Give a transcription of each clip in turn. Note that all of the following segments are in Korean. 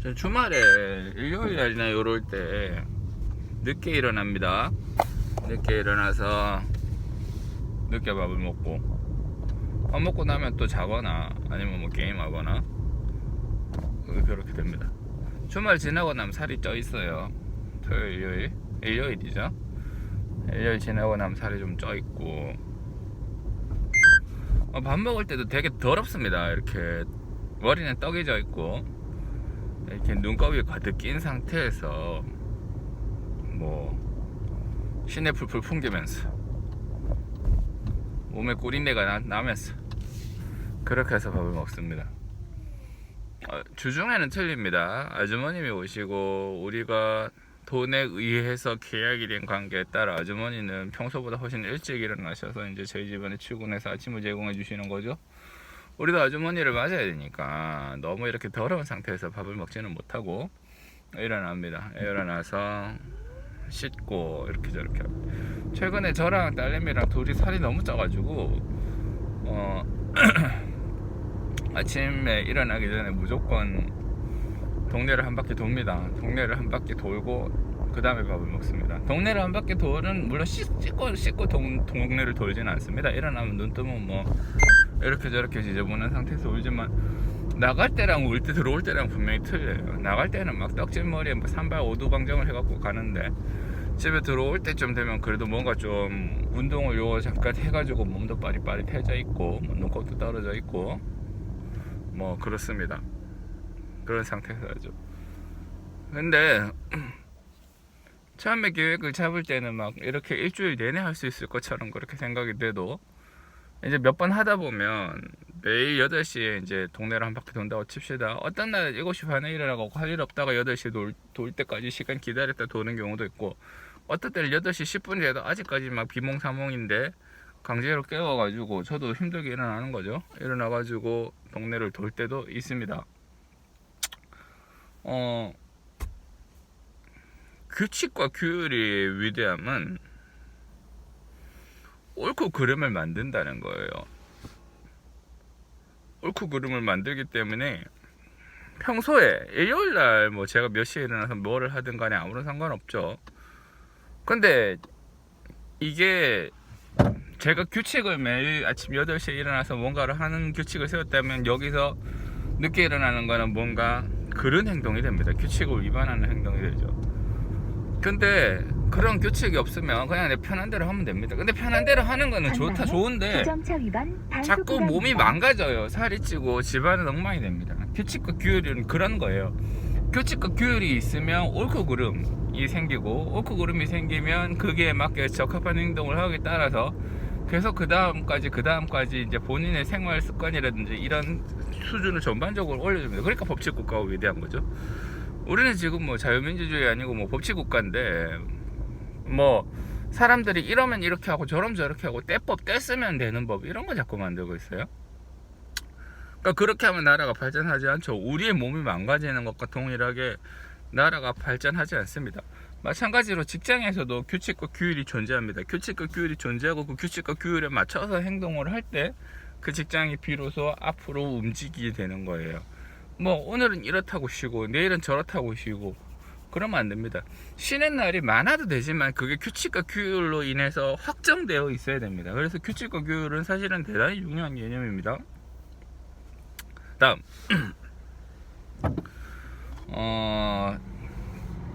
전 주말에 일요일 날이나 요럴 때 늦게 일어납니다. 늦게 일어나서 늦게 밥을 먹고 밥 먹고 나면 또 자거나 아니면 뭐 게임하거나 그렇게 됩니다. 주말 지나고 나면 살이 쪄 있어요. 토요일, 일요일이죠. 일요일 지나고 나면 살이 좀 쪄 있고 밥 먹을 때도 되게 더럽습니다. 이렇게 머리는 떡이 져 있고 이렇게 눈곱이 가득 낀 상태에서 뭐 시내 풀풀 풍기면서 몸에 꿀인내가 나면서 그렇게 해서 밥을 먹습니다. 주중에는 틀립니다. 아주머님이 오시고 우리가 돈에 의해서 계약이 된 관계에 따라 아주머니는 평소보다 훨씬 일찍 일어나셔서 이제 저희 집안에 출근해서 아침을 제공해 주시는 거죠. 우리도 아주머니를 맞아야 되니까 너무 이렇게 더러운 상태에서 밥을 먹지는 못하고 일어납니다. 일어나서 씻고 이렇게 저렇게 하고. 최근에 저랑 딸내미랑 둘이 살이 너무 쪄가지고 아침에 일어나기 전에 무조건 동네를 한 바퀴 돕니다. 동네를 한 바퀴 돌고 그 다음에 밥을 먹습니다. 동네를 한 바퀴 돌은 물론 씻고 동네를 돌지는 않습니다. 일어나면 눈 뜨면 뭐 이렇게 저렇게 지저분한 상태에서 울지만 나갈 때랑 울 때 들어올 때랑 분명히 틀려요. 나갈 때는 막 떡진 머리에 뭐 산발 오두방정을 해갖고 가는데 집에 들어올 때쯤 되면 그래도 뭔가 좀 운동을 요 잠깐 해가지고 몸도 빠릿빠릿해져 있고 뭐 눈곱도 떨어져 있고 뭐 그렇습니다. 그런 상태에서 하죠. 근데 처음에 계획을 잡을 때는 막 이렇게 일주일 내내 할 수 있을 것처럼 그렇게 생각이 돼도 이제 몇 번 하다 보면 매일 8시에 이제 동네를 한 바퀴 돈다고 칩시다. 어떤 날 7시 반에 일어나고 할 일 없다가 8시에 돌 때까지 시간 기다렸다 도는 경우도 있고 어떤 때는 8시 10분이 돼도 아직까지 막 비몽사몽인데 강제로 깨워가지고 저도 힘들게 일어나는 거죠. 일어나가지고 동네를 돌 때도 있습니다. 규칙과 규율의 위대함은 옳고 그름을 만든다는 거예요. 옳고 그름을 만들기 때문에 평소에 일요일날 뭐 제가 몇 시에 일어나서 뭐를 하든 간에 아무런 상관없죠. 근데 이게 제가 규칙을 매일 아침 8시에 일어나서 뭔가를 하는 규칙을 세웠다면 여기서 늦게 일어나는 거는 뭔가 그런 행동이 됩니다. 규칙을 위반하는 행동이 되죠. 근데 그런 규칙이 없으면 그냥 내 편한 대로 하면 됩니다. 근데 편한 대로 하는 거는 좋은데 자꾸 몸이 망가져요. 살이 찌고 집안은 엉망이 됩니다. 규칙과 규율은 그런 거예요. 규칙과 규율이 있으면 옳고 그름이 생기고 옳고 그름이 생기면 거기에 맞게 적합한 행동을 하기에 따라서 계속 그 다음까지 이제 본인의 생활 습관이라든지 이런 수준을 전반적으로 올려줍니다. 그러니까 법치국가가 위대한 거죠. 우리는 지금 뭐 자유민주주의 아니고 뭐 법치국가인데 뭐 사람들이 이러면 이렇게 하고 저러면 저렇게 하고 떼법 떼쓰면 되는 법 이런 거 자꾸 만들고 있어요. 그러니까 그렇게 하면 나라가 발전하지 않죠. 우리의 몸이 망가지는 것과 동일하게 나라가 발전하지 않습니다. 마찬가지로 직장에서도 규칙과 규율이 존재합니다. 규칙과 규율이 존재하고 그 규칙과 규율에 맞춰서 행동을 할 때 그 직장이 비로소 앞으로 움직이게 되는 거예요. 뭐 오늘은 이렇다고 쉬고 내일은 저렇다고 쉬고 그러면 안 됩니다. 쉬는 날이 많아도 되지만 그게 규칙과 규율로 인해서 확정되어 있어야 됩니다. 그래서 규칙과 규율은 사실은 대단히 중요한 개념입니다. 다음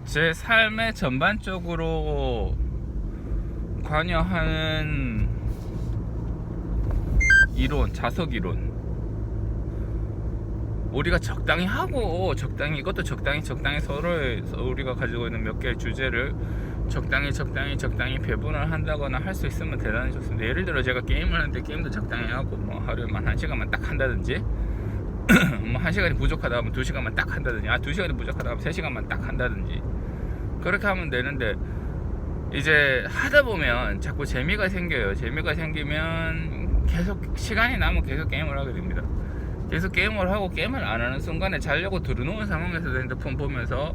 제 삶의 전반적으로 관여하는 이론, 자석 이론. 우리가 적당히 하고 이것도 적당히 서로 우리가 가지고 있는 몇 개의 주제를 적당히 배분을 한다거나 할 수 있으면 대단히 좋습니다. 예를 들어 제가 게임을 하는데 게임도 적당히 하고 뭐 하루에만 1시간만 딱 한다든지 뭐 1시간이 부족하다 하면 2시간만 딱 한다든지 2시간이 부족하다 하면 3시간만 딱 한다든지 그렇게 하면 되는데 이제 하다 보면 자꾸 재미가 생겨요. 재미가 생기면 계속 시간이 나면 계속 게임을 하게 됩니다. 계속 게임을 하고 게임을 안 하는 순간에 자려고 들어놓은 상황에서 핸드폰 보면서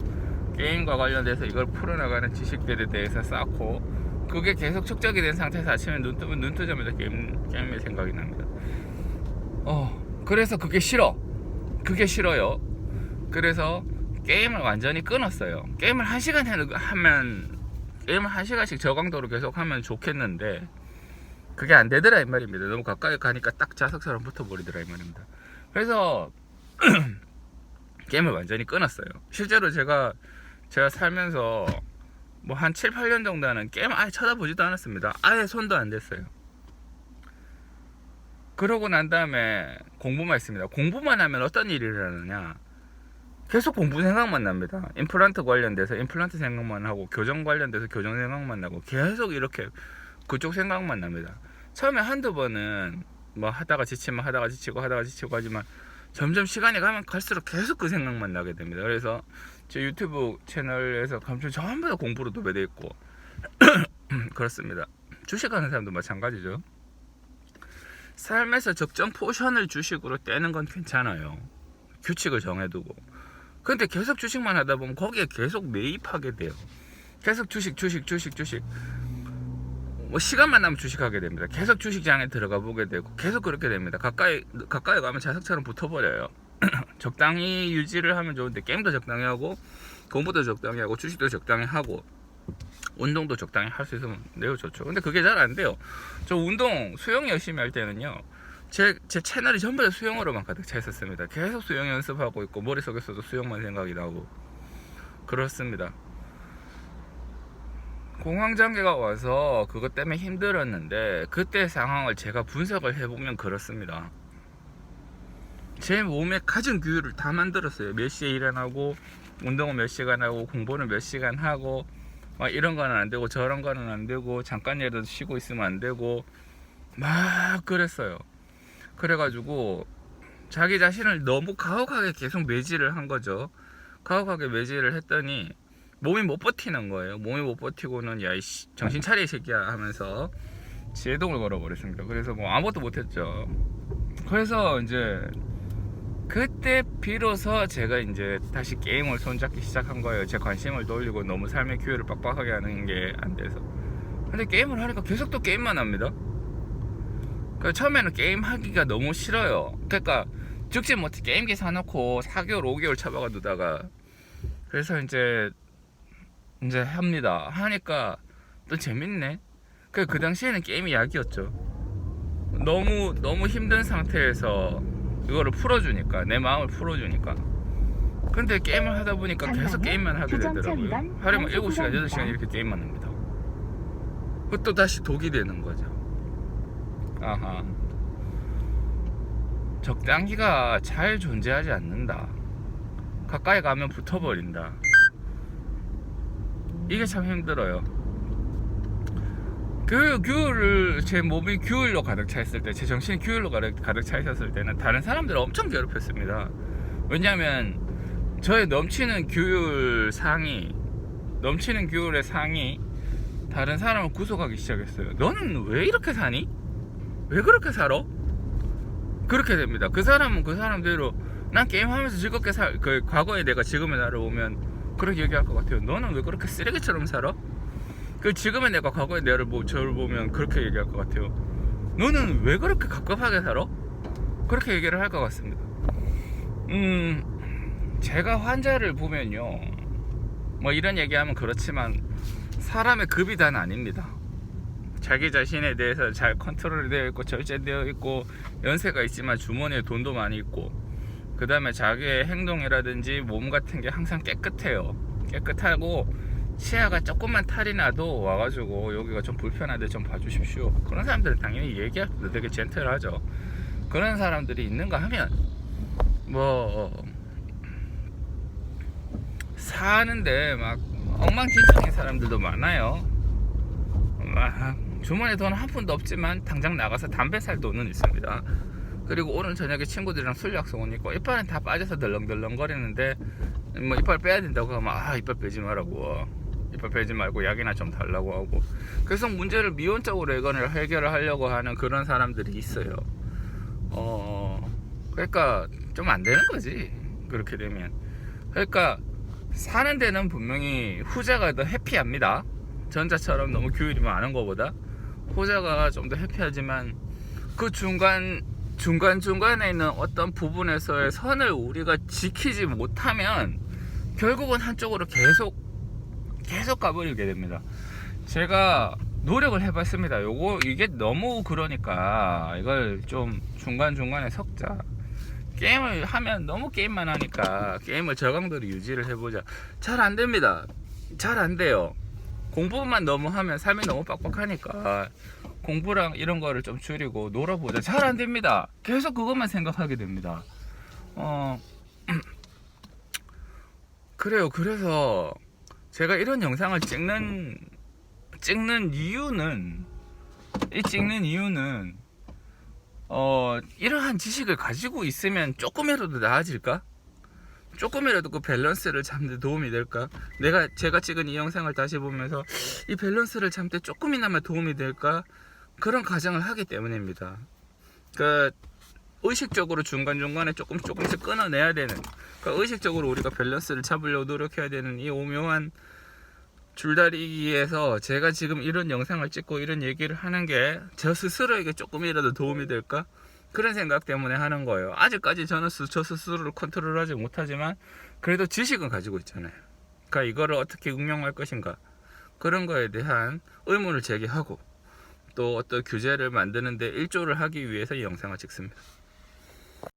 게임과 관련돼서 이걸 풀어나가는 지식들에 대해서 쌓고 그게 계속 축적이 된 상태에서 아침에 눈 뜨자마자 게임의 생각이 납니다. 그래서 그게 싫어요. 그래서 게임을 완전히 끊었어요. 게임을 1시간 하면 게임을 1시간씩 저강도로 계속 하면 좋겠는데 그게 안 되더라 이 말입니다. 너무 가까이 가니까 딱 자석처럼 붙어버리더라 이 말입니다. 그래서 게임을 완전히 끊었어요. 실제로 제가 살면서 뭐 한 7, 8년 정도는 게임 아예 쳐다보지도 않았습니다. 아예 손도 안 댔어요. 그러고 난 다음에 공부만 했습니다. 공부만 하면 어떤 일이 일어나느냐, 계속 공부 생각만 납니다. 임플란트 관련돼서 임플란트 생각만 하고, 교정 관련돼서 교정 생각만 나고, 계속 이렇게 그쪽 생각만 납니다. 처음에 한두 번은 뭐 하다가 지치면 하다가 지치고 하지만 점점 시간이 가면 갈수록 계속 그 생각만 나게 됩니다. 그래서 제 유튜브 채널에서 감정 전부 다 공부로 도배되어 있고 그렇습니다. 주식하는 사람도 마찬가지죠. 삶에서 적정 포션을 주식으로 떼는 건 괜찮아요. 규칙을 정해두고. 근데 계속 주식만 하다 보면 거기에 계속 매입하게 돼요. 계속 주식. 뭐 시간만 나면 주식하게 됩니다. 계속 주식장에 들어가 보게 되고 계속 그렇게 됩니다. 가까이 가면 자석처럼 붙어버려요. 적당히 유지를 하면 좋은데 게임도 적당히 하고 공부도 적당히 하고 주식도 적당히 하고 운동도 적당히 할 수 있으면 매우 좋죠. 근데 그게 잘 안 돼요. 저 운동 수영 열심히 할 때는요, 제 채널이 전부 다 수영으로만 가득 차 있었습니다. 계속 수영 연습하고 있고 머릿속에서도 수영만 생각이 나고 그렇습니다. 공황장애가 와서 그것 때문에 힘들었는데 그때 상황을 제가 분석을 해보면 그렇습니다. 제 몸에 가진 규율을 다 만들었어요. 몇 시에 일어나고 운동은 몇 시간 하고 공부는 몇 시간 하고 막 이런 거는 안 되고 저런 거는 안 되고 잠깐이라도 쉬고 있으면 안 되고 막 그랬어요. 그래가지고 자기 자신을 너무 가혹하게 계속 매질을 한 거죠. 가혹하게 매질을 했더니 몸이 못 버티는 거예요. 몸이 못 버티고는 야 이씨 정신 차려 이 새끼야 하면서 제동을 걸어버렸습니다. 그래서 뭐 아무것도 못했죠. 그래서 이제 그때 비로소 제가 이제 다시 게임을 손잡기 시작한 거예요. 제 관심을 돌리고 너무 삶의 규율을 빡빡하게 하는 게 안 돼서. 근데 게임을 하니까 계속 또 게임만 합니다. 그러니까 처음에는 게임 하기가 너무 싫어요. 그러니까 죽지 못해 게임기 사놓고 4개월 5개월 처박아 두다가 그래서 이제 합니다. 하니까 또 재밌네. 그 당시에는 게임이 약이었죠. 너무 힘든 상태에서 이거를 풀어주니까, 내 마음을 풀어주니까. 근데 게임을 하다 보니까 계속 게임만 하게 되더라고요. 하루에 7시간 8시간 이렇게 게임만 합니다. 그것도 다시 독이 되는 거죠. 아하, 적당히가 잘 존재하지 않는다. 가까이 가면 붙어버린다. 이게 참 힘들어요. 제 몸이 규율로 가득 차 있을 때, 제 정신이 규율로 가득 차 있었을 때는 다른 사람들을 엄청 괴롭혔습니다. 왜냐하면 저의 넘치는 규율의 상이 다른 사람을 구속하기 시작했어요. 너는 왜 이렇게 사니? 왜 그렇게 살아? 그렇게 됩니다. 그 사람은 그 사람대로 난 게임하면서 즐겁게 그 과거에 내가 지금의 나를 보면 그렇게 얘기할 것 같아요. 너는 왜 그렇게 쓰레기처럼 살아? 그 지금의 내가 과거의 저를 보면 그렇게 얘기할 것 같아요. 너는 왜 그렇게 갑갑하게 살아? 그렇게 얘기를 할 것 같습니다. 제가 환자를 보면요, 뭐 이런 얘기하면 그렇지만 사람의 급이 다는 아닙니다. 자기 자신에 대해서 잘 컨트롤 되어 있고 절제되어 있고 연세가 있지만 주머니에 돈도 많이 있고, 그 다음에 자기의 행동이라든지 몸 같은 게 항상 깨끗해요. 깨끗하고 치아가 조금만 탈이 나도 와가지고 여기가 좀 불편한데 좀 봐주십시오. 그런 사람들은 당연히 얘기할 때 되게 젠틀하죠. 그런 사람들이 있는가 하면 뭐 사는데 막 엉망진창인 사람들도 많아요. 막 주머니에 돈 한 푼도 없지만 당장 나가서 담배 살 돈은 있습니다. 그리고 오늘 저녁에 친구들이랑 술 약속은 있고 이빨은 다 빠져서 덜렁덜렁 거리는데 뭐 이빨 빼야 된다고 하면 이빨 빼지 말라고, 이빨 빼지 말고 약이나 좀 달라고 하고, 계속 문제를 미온적으로 해결을 하려고 하는 그런 사람들이 있어요. 그러니까 좀 안 되는 거지 그렇게 되면. 그러니까 사는 데는 분명히 후자가 더 해피합니다. 전자처럼 너무 규율이 많은 것보다 후자가 좀 더 해피하지만 그 중간중간에 있는 어떤 부분에서의 선을 우리가 지키지 못하면 결국은 한쪽으로 계속 가버리게 됩니다. 제가 노력을 해봤습니다. 이게 너무 그러니까 이걸 좀 중간중간에 섞자. 게임을 하면 너무 게임만 하니까 게임을 저강도로 유지를 해보자. 잘 안됩니다. 잘 안돼요. 공부만 너무 하면 삶이 너무 빡빡하니까 공부랑 이런 거를 좀 줄이고 놀아보자. 잘 안됩니다. 계속 그것만 생각하게 됩니다. 그래요. 그래서 제가 이런 영상을 찍는 이유는 이러한 지식을 가지고 있으면 조금이라도 나아질까? 조금이라도 그 밸런스를 잡는 데 도움이 될까? 제가 찍은 이 영상을 다시 보면서 이 밸런스를 잡는 데 조금이나마 도움이 될까? 그런 가정을 하기 때문입니다. 그러니까 의식적으로 중간중간에 조금씩 끊어내야 되는, 그러니까 의식적으로 우리가 밸런스를 잡으려고 노력해야 되는 이 오묘한 줄다리기에서 제가 지금 이런 영상을 찍고 이런 얘기를 하는 게 저 스스로에게 조금이라도 도움이 될까? 그런 생각 때문에 하는 거예요. 아직까지 저는 저 스스로를 컨트롤하지 못하지만 그래도 지식은 가지고 있잖아요. 그러니까 이거를 어떻게 응용할 것인가, 그런 거에 대한 의문을 제기하고 또 어떤 규제를 만드는데 일조를 하기 위해서 이 영상을 찍습니다.